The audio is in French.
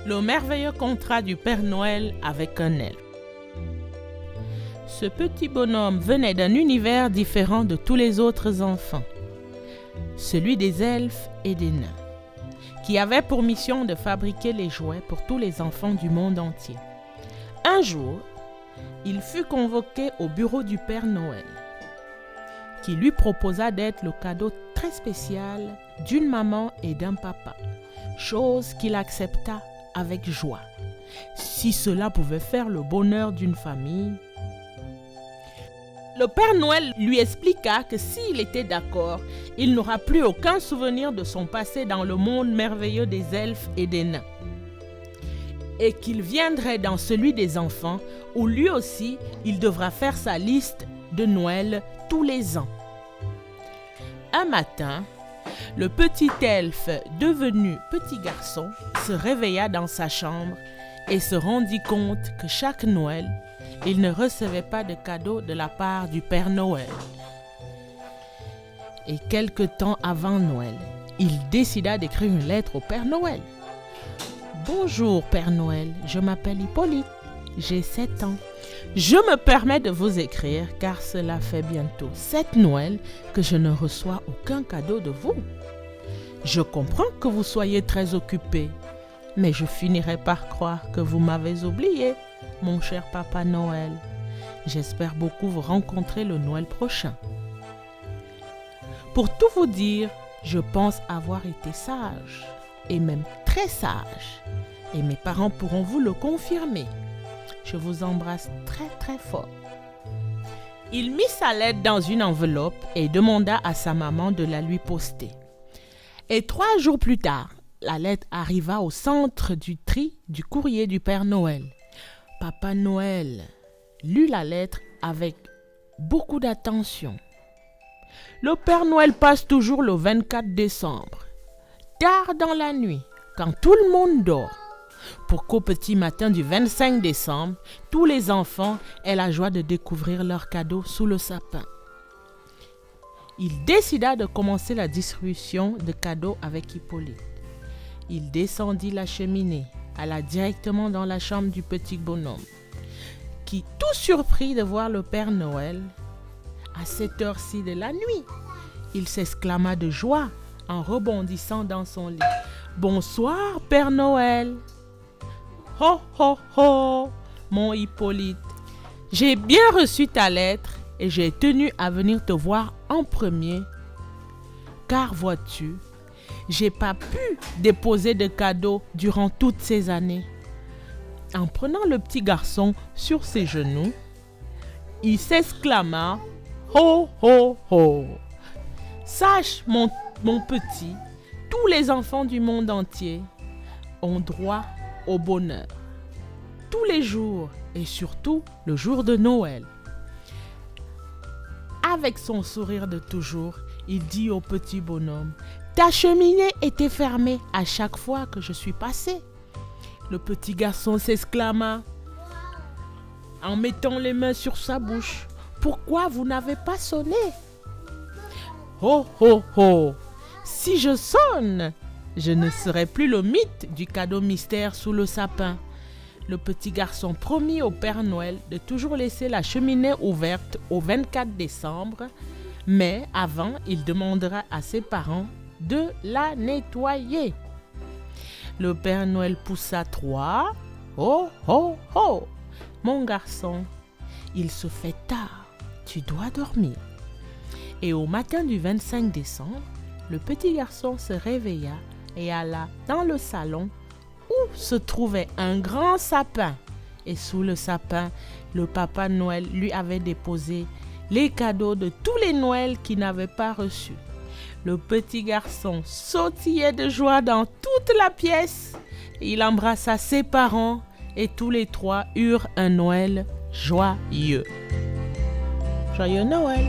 Le merveilleux contrat du Père Noël avec un elfe. Ce petit bonhomme venait d'un univers différent de tous les autres enfants, celui des elfes et des nains, qui avait pour mission de fabriquer les jouets pour tous les enfants du monde entier. Un jour, il fut convoqué au bureau du Père Noël, qui lui proposa d'être le cadeau très spécial d'une maman et d'un papa, chose qu'il accepta avec joie, si cela pouvait faire le bonheur d'une famille. Le Père Noël lui expliqua que s'il était d'accord, il n'aura plus aucun souvenir de son passé dans le monde merveilleux des elfes et des nains, et qu'il viendrait dans celui des enfants, où lui aussi, il devra faire sa liste de Noël tous les ans. Un matin, le petit elfe, devenu petit garçon, se réveilla dans sa chambre et se rendit compte que chaque Noël, il ne recevait pas de cadeau de la part du Père Noël. Et quelque temps avant Noël, il décida d'écrire une lettre au Père Noël. « Bonjour Père Noël, je m'appelle Hippolyte, j'ai 7 ans. Je me permets de vous écrire car cela fait bientôt 7 Noëls que je ne reçois aucun cadeau de vous. Je comprends que vous soyez très occupé, mais je finirai par croire que vous m'avez oublié, mon cher Papa Noël. J'espère beaucoup vous rencontrer le Noël prochain. Pour tout vous dire, je pense avoir été sage, et même très sage, et mes parents pourront vous le confirmer. Je vous embrasse très très fort. » Il mit sa lettre dans une enveloppe et demanda à sa maman de la lui poster. Et 3 jours plus tard, la lettre arriva au centre du tri du courrier du Père Noël. Papa Noël lut la lettre avec beaucoup d'attention. Le Père Noël passe toujours le 24 décembre, tard dans la nuit, quand tout le monde dort, pour qu'au petit matin du 25 décembre, tous les enfants aient la joie de découvrir leurs cadeaux sous le sapin. Il décida de commencer la distribution de cadeaux avec Hippolyte. Il descendit la cheminée, alla directement dans la chambre du petit bonhomme, qui, tout surpris de voir le Père Noël, à cette heure-ci de la nuit, il s'exclama de joie en rebondissant dans son lit. « Bonsoir, Père Noël !»« Ho, ho, ho, mon Hippolyte, j'ai bien reçu ta lettre et j'ai tenu à venir te voir en premier, car vois-tu, j'ai pas pu déposer de cadeaux durant toutes ces années. » En prenant le petit garçon sur ses genoux, il s'exclama « Ho, ho, ho ! Sache, mon petit, tous les enfants du monde entier ont droit au bonheur, tous les jours et surtout le jour de Noël. » Avec son sourire de toujours, il dit au petit bonhomme « Ta cheminée était fermée à chaque fois que je suis passé. » Le petit garçon s'exclama en mettant les mains sur sa bouche. « Pourquoi vous n'avez pas sonné ?»« Oh, oh, oh ! Si je sonne, je ne serai plus le mythe du cadeau mystère sous le sapin. » Le petit garçon promit au Père Noël de toujours laisser la cheminée ouverte au 24 décembre, mais avant, il demandera à ses parents de la nettoyer. Le Père Noël poussa 3. « Oh, oh, oh ! Mon garçon, il se fait tard, tu dois dormir. » Et au matin du 25 décembre, le petit garçon se réveilla et alla dans le salon où se trouvait un grand sapin. Et sous le sapin, le Papa Noël lui avait déposé les cadeaux de tous les Noëls qu'il n'avait pas reçus. Le petit garçon sautillait de joie dans toute la pièce. Il embrassa ses parents et tous les 3 eurent un Noël joyeux. Joyeux Noël!